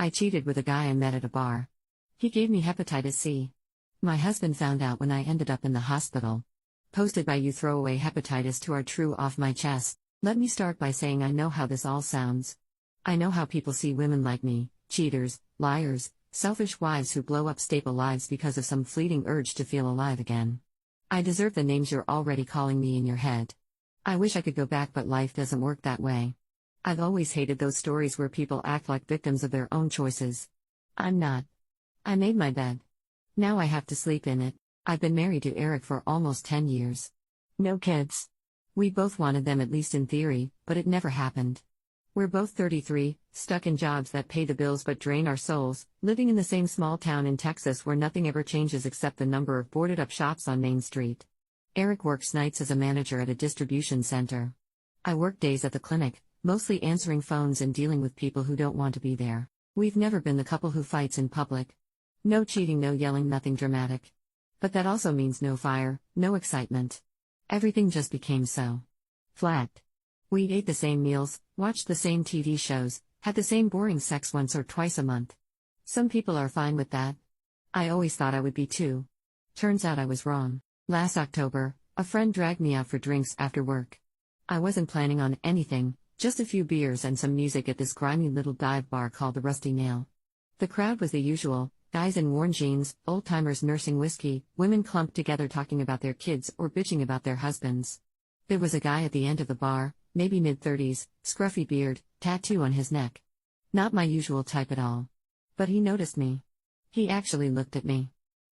I cheated with a guy I met at a bar. He gave me hepatitis C. My husband found out when I ended up in the hospital. Posted by you, throwaway hepatitis to our true off my chest. Let me start by saying I know how this all sounds. I know how people see women like me, cheaters, liars, selfish wives who blow up stable lives because of some fleeting urge to feel alive again. I deserve the names you're already calling me in your head. I wish I could go back, but life doesn't work that way. I've always hated those stories where people act like victims of their own choices. I'm not. I made my bed. Now I have to sleep in it. I've been married to Eric for almost 10 years. No kids. We both wanted them, at least in theory, but it never happened. We're both 33, stuck in jobs that pay the bills but drain our souls, living in the same small town in Texas where nothing ever changes except the number of boarded up shops on Main Street. Eric works nights as a manager at a distribution center. I work days at the clinic, mostly answering phones and dealing with people who don't want to be there. We've never been the couple who fights in public. No cheating, no yelling, nothing dramatic. But that also means no fire, no excitement. Everything just became so flat. We ate the same meals, watched the same TV shows, had the same boring sex once or twice a month. Some people are fine with that. I always thought I would be too. Turns out I was wrong. Last October, a friend dragged me out for drinks after work. I wasn't planning on anything, just a few beers and some music at this grimy little dive bar called the Rusty Nail. The crowd was the usual. Guys in worn jeans, old-timers nursing whiskey, women clumped together talking about their kids or bitching about their husbands. There was a guy at the end of the bar, maybe mid-30s, scruffy beard, tattoo on his neck. Not my usual type at all. But he noticed me. He actually looked at me.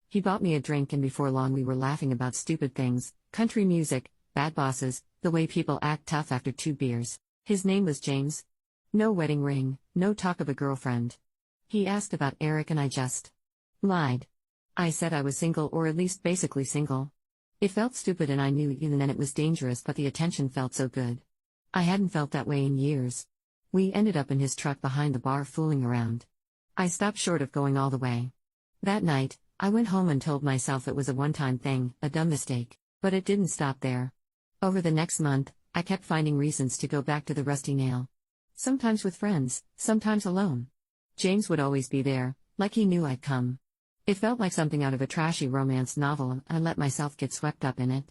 He bought me a drink, and before long we were laughing about stupid things, country music, bad bosses, the way people act tough after 2 beers. His name was James. No wedding ring, no talk of a girlfriend. He asked about Eric and I just lied. I said I was single, or at least basically single. It felt stupid and I knew even then it was dangerous, but the attention felt so good. I hadn't felt that way in years. We ended up in his truck behind the bar fooling around. I stopped short of going all the way. That night, I went home and told myself it was a one-time thing, a dumb mistake, but it didn't stop there. Over the next month, I kept finding reasons to go back to the Rusty Nail. Sometimes with friends, sometimes alone. James would always be there, like he knew I'd come. It felt like something out of a trashy romance novel, and I let myself get swept up in it.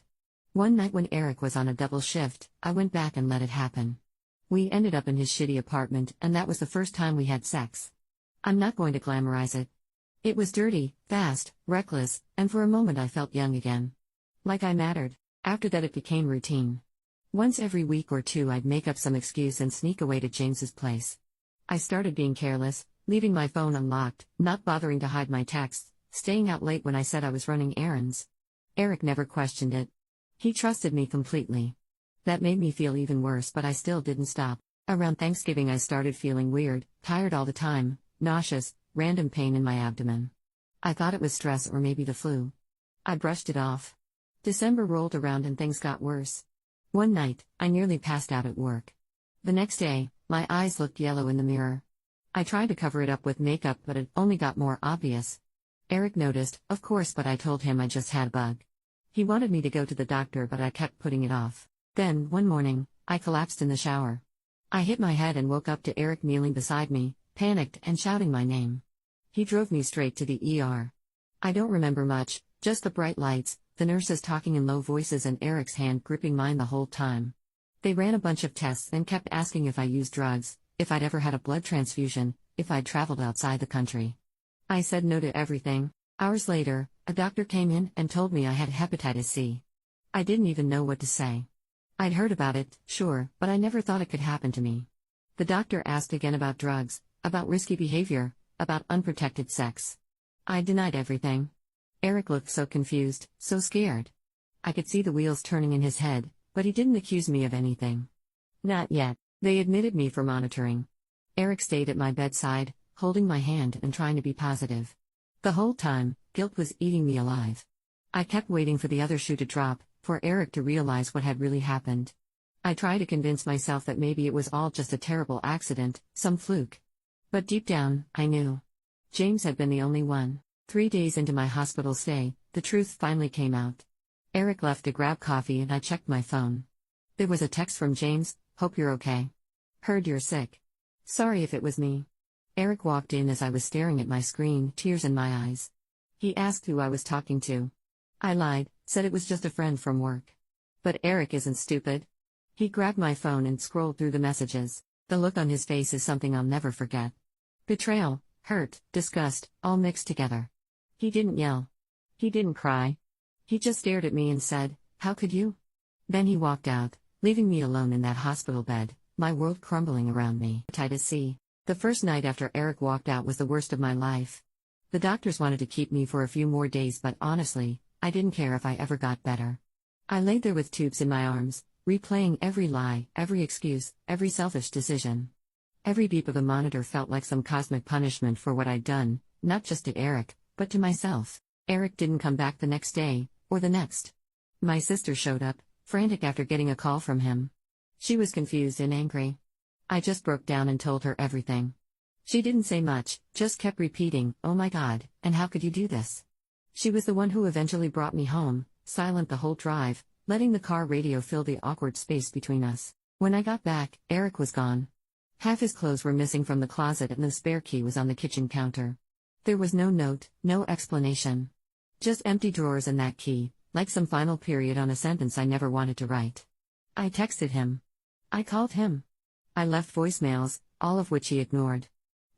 One night when Eric was on a double shift, I went back and let it happen. We ended up in his shitty apartment, and that was the first time we had sex. I'm not going to glamorize it. It was dirty, fast, reckless, and for a moment I felt young again. Like I mattered. After that it became routine. Once every week or two I'd make up some excuse and sneak away to James's place. I started being careless, leaving my phone unlocked, not bothering to hide my texts, staying out late when I said I was running errands. Eric never questioned it. He trusted me completely. That made me feel even worse, but I still didn't stop. Around Thanksgiving I started feeling weird, tired all the time, nauseous, random pain in my abdomen. I thought it was stress or maybe the flu. I brushed it off. December rolled around and things got worse. One night, I nearly passed out at work. The next day, my eyes looked yellow in the mirror. I tried to cover it up with makeup, but it only got more obvious. Eric noticed, of course, but I told him I just had a bug. He wanted me to go to the doctor, but I kept putting it off. Then, one morning, I collapsed in the shower. I hit my head and woke up to Eric kneeling beside me, panicked and shouting my name. He drove me straight to the ER. I don't remember much, just the bright lights, the nurses talking in low voices, and Eric's hand gripping mine the whole time. They ran a bunch of tests and kept asking if I used drugs, if I'd ever had a blood transfusion, if I'd traveled outside the country. I said no to everything. Hours later, a doctor came in and told me I had hepatitis C. I didn't even know what to say. I'd heard about it, sure, but I never thought it could happen to me. The doctor asked again about drugs, about risky behavior, about unprotected sex. I denied everything. Eric looked so confused, so scared. I could see the wheels turning in his head, but he didn't accuse me of anything. Not yet. They admitted me for monitoring. Eric stayed at my bedside, holding my hand and trying to be positive. The whole time, guilt was eating me alive. I kept waiting for the other shoe to drop, for Eric to realize what had really happened. I tried to convince myself that maybe it was all just a terrible accident, some fluke. But deep down, I knew. James had been the only one. 3 days into my hospital stay, the truth finally came out. Eric left to grab coffee and I checked my phone. There was a text from James, "Hope you're okay. Heard you're sick. Sorry if it was me." Eric walked in as I was staring at my screen, tears in my eyes. He asked who I was talking to. I lied, said it was just a friend from work. But Eric isn't stupid. He grabbed my phone and scrolled through the messages. The look on his face is something I'll never forget. Betrayal, hurt, disgust, all mixed together. He didn't yell. He didn't cry. He just stared at me and said, "How could you?" Then he walked out, leaving me alone in that hospital bed, my world crumbling around me. Hepatitis C. The first night after Eric walked out was the worst of my life. The doctors wanted to keep me for a few more days, but honestly, I didn't care if I ever got better. I laid there with tubes in my arms, replaying every lie, every excuse, every selfish decision. Every beep of the monitor felt like some cosmic punishment for what I'd done, not just to Eric, but to myself. Eric didn't come back the next day, or the next. My sister showed up, frantic after getting a call from him. She was confused and angry. I just broke down and told her everything. She didn't say much, just kept repeating, "Oh my God, and how could you do this?" She was the one who eventually brought me home, silent the whole drive, letting the car radio fill the awkward space between us. When I got back, Eric was gone. Half his clothes were missing from the closet and the spare key was on the kitchen counter. There was no note, no explanation. Just empty drawers and that key, like some final period on a sentence I never wanted to write. I texted him. I called him. I left voicemails, all of which he ignored.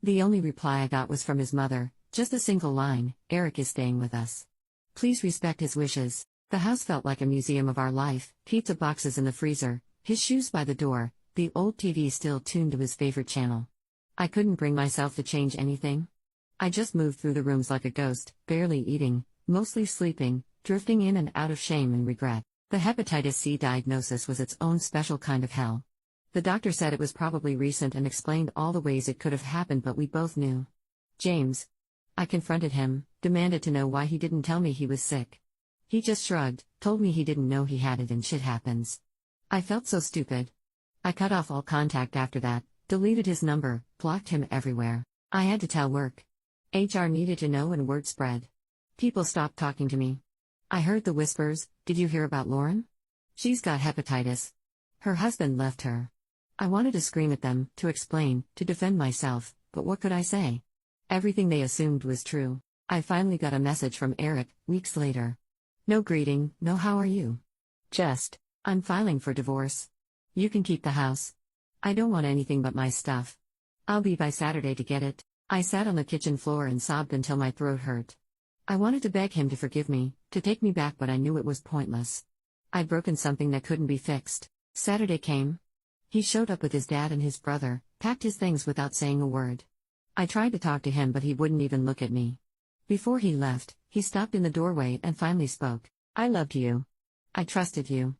The only reply I got was from his mother, just a single line, "Eric is staying with us. Please respect his wishes." The house felt like a museum of our life, pizza boxes in the freezer, his shoes by the door, the old TV still tuned to his favorite channel. I couldn't bring myself to change anything. I just moved through the rooms like a ghost, barely eating, mostly sleeping, drifting in and out of shame and regret. The hepatitis C diagnosis was its own special kind of hell. The doctor said it was probably recent and explained all the ways it could have happened, but we both knew. James. I confronted him, demanded to know why he didn't tell me he was sick. He just shrugged, told me he didn't know he had it and shit happens. I felt so stupid. I cut off all contact after that, deleted his number, blocked him everywhere. I had to tell work. HR needed to know and word spread. People stopped talking to me. I heard the whispers, "Did you hear about Lauren? She's got hepatitis. Her husband left her." I wanted to scream at them, to explain, to defend myself, but what could I say? Everything they assumed was true. I finally got a message from Eric, weeks later. No greeting, no "how are you?" Just, "I'm filing for divorce. You can keep the house. I don't want anything but my stuff. I'll be by Saturday to get it." I sat on the kitchen floor and sobbed until my throat hurt. I wanted to beg him to forgive me, to take me back, but I knew it was pointless. I'd broken something that couldn't be fixed. Saturday came. He showed up with his dad and his brother, packed his things without saying a word. I tried to talk to him, but he wouldn't even look at me. Before he left, he stopped in the doorway and finally spoke. "I loved you. I trusted you.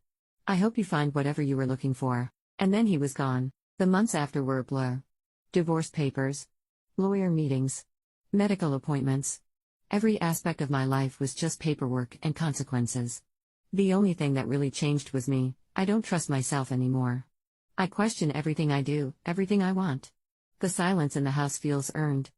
I hope you find whatever you were looking for." And then he was gone. The months after were a blur. Divorce papers. Lawyer meetings. Medical appointments. Every aspect of my life was just paperwork and consequences. The only thing that really changed was me. I don't trust myself anymore. I question everything I do, everything I want. The silence in the house feels earned.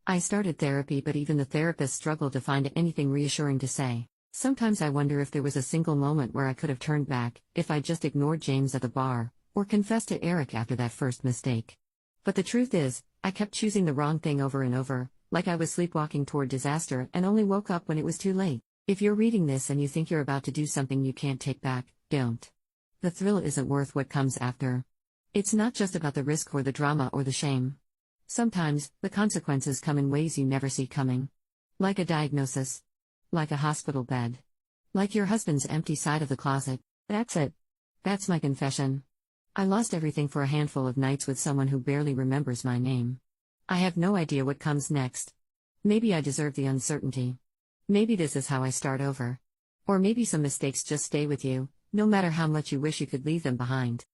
I started therapy, but even the therapist struggled to find anything reassuring to say. Sometimes I wonder if there was a single moment where I could have turned back, if I just ignored James at the bar, or confessed to Eric after that first mistake. But the truth is, I kept choosing the wrong thing over and over, like I was sleepwalking toward disaster and only woke up when it was too late. If you're reading this and you think you're about to do something you can't take back, don't. The thrill isn't worth what comes after. It's not just about the risk or the drama or the shame. Sometimes, the consequences come in ways you never see coming. Like a diagnosis. Like a hospital bed. Like your husband's empty side of the closet. That's it. That's my confession. I lost everything for a handful of nights with someone who barely remembers my name. I have no idea what comes next. Maybe I deserve the uncertainty. Maybe this is how I start over. Or maybe some mistakes just stay with you, no matter how much you wish you could leave them behind.